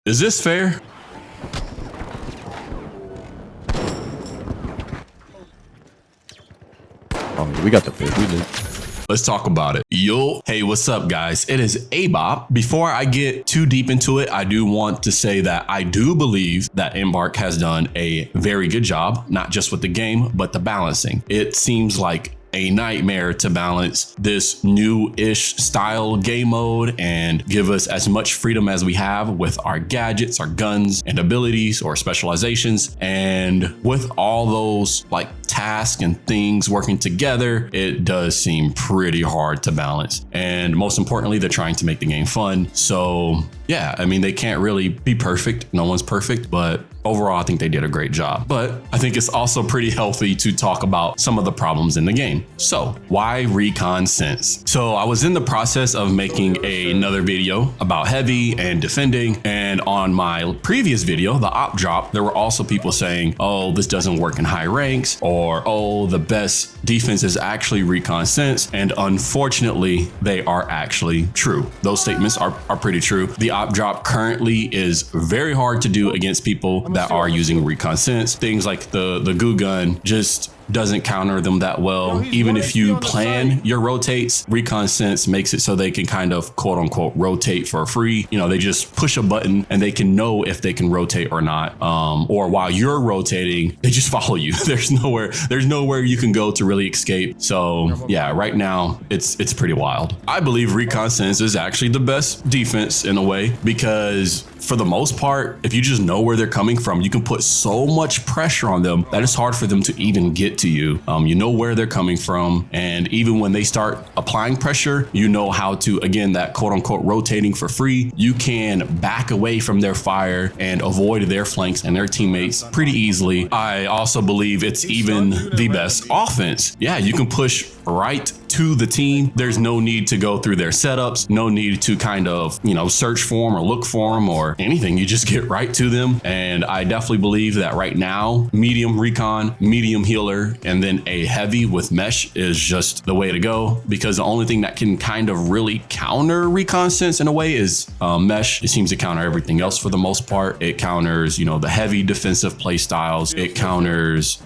Is this fair? Oh, we got the fish. We did. Let's talk about it. Yo, hey, what's up, guys? It is ABOP. Before I get too deep into it, I do want to say that I do believe that Embark has done a very good job, not just with the game, but the balancing. It seems like a nightmare to balance this new-ish style game mode and give us as much freedom as we have with our gadgets, our guns and abilities or specializations. And with all those like tasks and things working together, it does seem pretty hard to balance. And most importantly, they're trying to make the game fun. So yeah, I mean, they can't really be perfect. No one's perfect, but overall, I think they did a great job. But I think it's also pretty healthy to talk about some of the problems in the game. So why Recon Sense? So I was in the process of making another video about heavy and defending. And on my previous video, the op drop, there were also people saying, oh, this doesn't work in high ranks, or oh, the best defense is actually Recon Sense. And unfortunately, they are actually true. Those statements are pretty true. The op drop currently is very hard to do against people that are using Recon Sense. Things like the goo gun just doesn't counter them that well. Even if you plan your rotates, Recon Sense makes it so they can kind of quote unquote rotate for free. You know, they just push a button and they can know if they can rotate or not. Or while you're rotating, they just follow you. There's nowhere you can go to really escape. So yeah, right now it's pretty wild. I believe Recon Sense is actually the best defense in a way, because for the most part, if you just know where they're coming from, you can put so much pressure on them that it's hard for them to even get to you. You know where they're coming from. And even when they start applying pressure, you know how to, again, that quote unquote rotating for free. You can back away from their fire and avoid their flanks and their teammates pretty easily. I also believe it's even the best offense. Yeah, you can push right to the team. There's no need to go through their setups, no need to kind of, search for them or look for them or anything. You just get right to them. And I definitely believe that right now, medium recon, medium healer, and then a heavy with mesh is just the way to go, because the only thing that can kind of really counter Recon Sense in a way is mesh. It seems to counter everything else for the most part. It counters, the heavy defensive play styles. It counters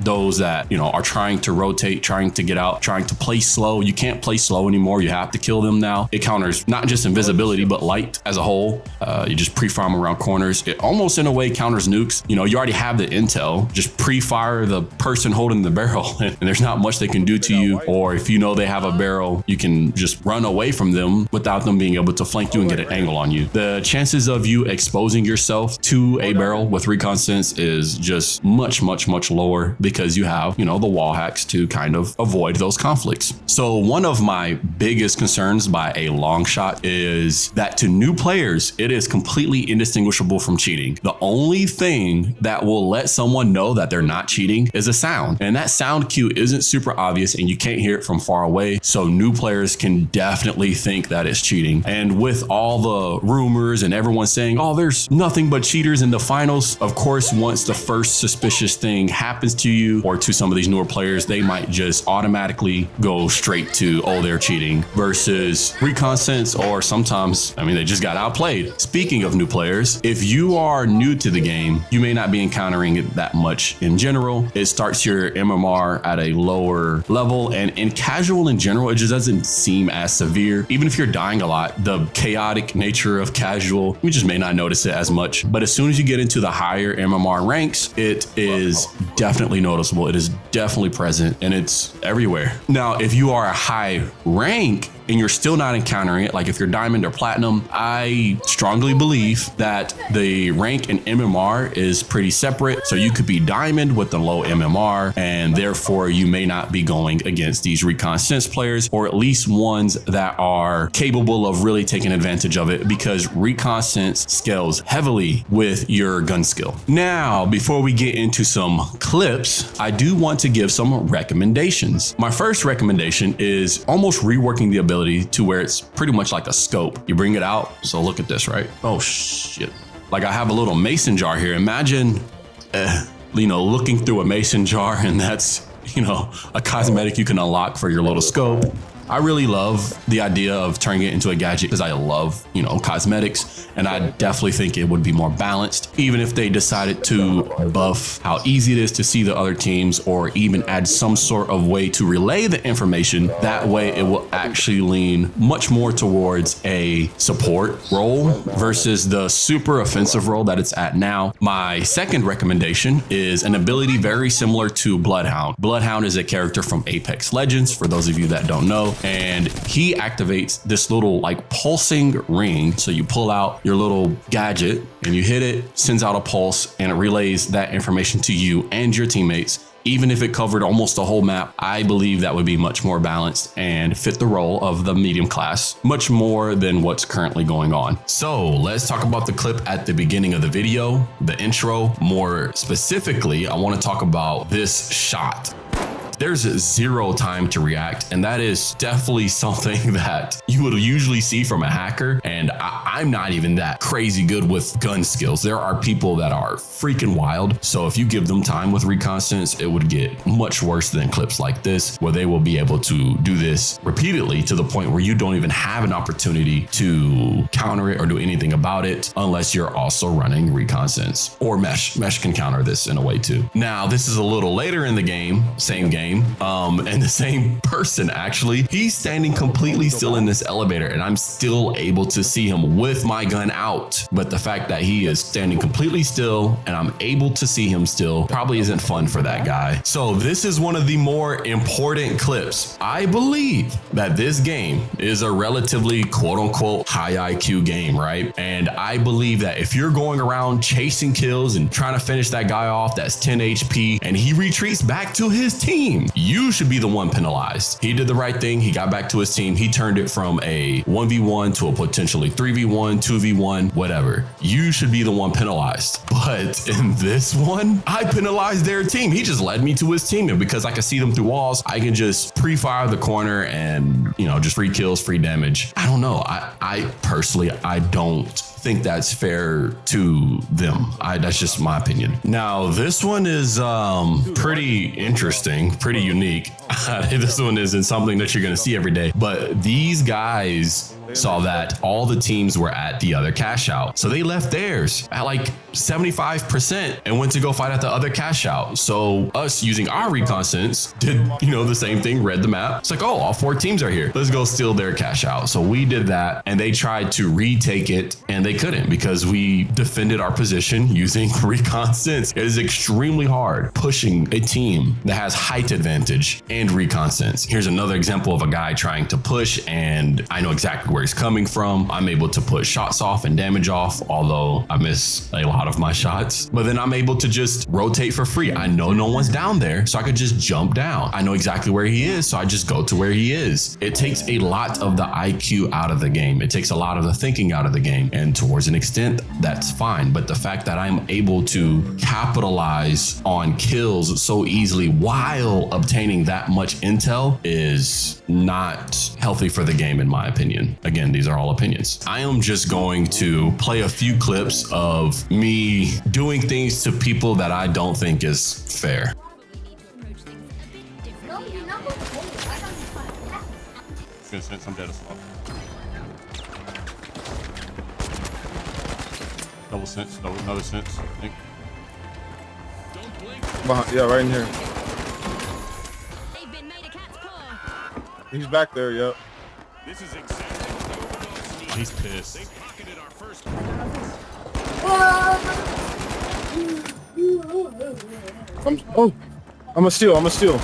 those that, are trying to rotate, trying to get out, trying to play slow. You can't play slow anymore. You have to kill them now. It counters not just invisibility, but light as a whole. You just pre-farm around corners. It almost in a way counters nukes. You already have the intel. Just pre-fire the person holding the barrel and there's not much they can do to you. Or if they have a barrel, you can just run away from them without them being able to flank you and get an angle on you. The chances of you exposing yourself to a barrel with Recon Sense is just much, much, much lower, because you have, the wall hacks to kind of avoid those conflicts. So one of my biggest concerns by a long shot is that to new players, it is completely indistinguishable from cheating. The only thing that will let someone know that they're not cheating is a sound. And that sound cue isn't super obvious and you can't hear it from far away. So new players can definitely think that it's cheating. And with all the rumors and everyone saying, oh, there's nothing but cheaters in the finals, of course, once the first suspicious thing happens to you or to some of these newer players, they might just automatically go straight to, oh, they're cheating, versus Recon Sense, or sometimes, they just got outplayed. Speaking of new players, if you are new to the game, you may not be encountering it that much in general. It starts your MMR at a lower level, and in casual in general, it just doesn't seem as severe. Even if you're dying a lot, the chaotic nature of casual, you just may not notice it as much. But as soon as you get into the higher MMR ranks, it is definitely noticeable. It is definitely present and it's everywhere. Now, if you are a high rank and you're still not encountering it, like if you're diamond or platinum, I strongly believe that the rank and MMR is pretty separate. So you could be diamond with the low MMR, and therefore you may not be going against these Recon Sense players, or at least ones that are capable of really taking advantage of it, because Recon Sense scales heavily with your gun skill. Now, before we get into some clips, I do want to give some recommendations. My first recommendation is almost reworking the ability to where it's pretty much like a scope. You bring it out. So look at this, right? Oh shit. Like I have a little mason jar here. Imagine, looking through a mason jar, and that's, a cosmetic you can unlock for your little scope. I really love the idea of turning it into a gadget because I love, cosmetics, and I definitely think it would be more balanced, even if they decided to buff how easy it is to see the other teams, or even add some sort of way to relay the information. That way it will actually lean much more towards a support role versus the super offensive role that it's at now. My second recommendation is an ability very similar to Bloodhound. Bloodhound is a character from Apex Legends, for those of you that don't know, and he activates this little like pulsing ring. So you pull out your little gadget and you hit it, sends out a pulse, and it relays that information to you and your teammates. Even if it covered almost the whole map, I believe that would be much more balanced and fit the role of the medium class much more than what's currently going on. So let's talk about the clip at the beginning of the video, the intro. More specifically, I want to talk about this shot. There's zero time to react, and that is definitely something that you would usually see from a hacker, and I'm not even that crazy good with gun skills. There are people that are freaking wild, so if you give them time with Recon Sense, it would get much worse than clips like this, where they will be able to do this repeatedly to the point where you don't even have an opportunity to counter it or do anything about it unless you're also running Recon Sense. Or Mesh. Mesh can counter this in a way too. Now, this is a little later in the game, same game, and the same person actually. He's standing completely still in this elevator, and I'm still able to see him with my gun out. But the fact that he is standing completely still and I'm able to see him still probably isn't fun for that guy. So this is one of the more important clips. I believe that this game is a relatively quote unquote high IQ game, right? And I believe that if you're going around chasing kills and trying to finish that guy off that's 10 HP and he retreats back to his team, you should be the one penalized. He did the right thing. He got back to his team. He turned it from a 1v1 to a potentially 3v1, 2v1, whatever. You should be the one penalized. But in this one, I penalized their team. He just led me to his team. And because I can see them through walls, I can just pre-fire the corner and, just free kills, free damage. I don't know. I personally, I don't think that's fair to them. That's just my opinion. Now, this one is pretty interesting, pretty unique. This one isn't something that you're going to see every day, but these guys saw that all the teams were at the other cash out. So they left theirs at like 75% and went to go fight at the other cash out. So us using our Recon Sense did, the same thing, read the map. It's like, oh, all 4 teams are here. Let's go steal their cash out. So we did that, and they tried to retake it, and they couldn't because we defended our position using Recon Sense. It is extremely hard pushing a team that has height advantage and Recon Sense. Here's another example of a guy trying to push, and I know exactly where he's coming from. I'm able to put shots off and damage off, although I miss a lot of my shots. But then I'm able to just rotate for free. I know no one's down there, so I could just jump down. I know exactly where he is, so I just go to where he is. It takes a lot of the IQ out of the game. It takes a lot of the thinking out of the game. And towards an extent, that's fine. But the fact that I'm able to capitalize on kills so easily while obtaining that much intel is not healthy for the game, in my opinion. Again, these are all opinions. I am just going to play a few clips of me doing things to people that I don't think is fair. Gonna send some data slot. Double sense, another sense, I think. Behind, yeah, right in here. He's back there, yep. This is exactly he's pissed. They pocketed our first. I'm a steal.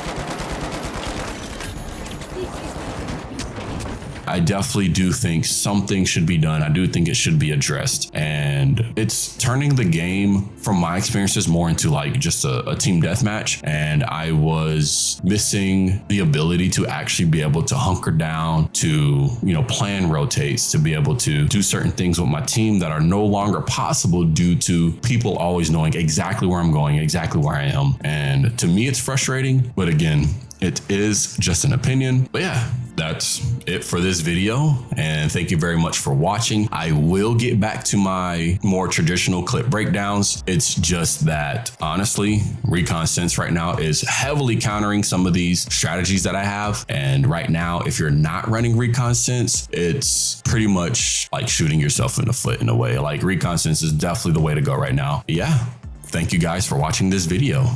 I definitely do think something should be done. I do think it should be addressed. And it's turning the game, from my experiences, more into like just a team deathmatch. And I was missing the ability to actually be able to hunker down, to, plan rotates, to be able to do certain things with my team that are no longer possible due to people always knowing exactly where I'm going, exactly where I am. And to me, it's frustrating. But again, It is just an opinion. But yeah, that's it for this video. And thank you very much for watching. I will get back to my more traditional clip breakdowns. It's just that honestly, Recon Sense right now is heavily countering some of these strategies that I have. And right now, if you're not running Recon Sense, it's pretty much like shooting yourself in the foot in a way. Like Recon Sense is definitely the way to go right now. Yeah. Thank you guys for watching this video.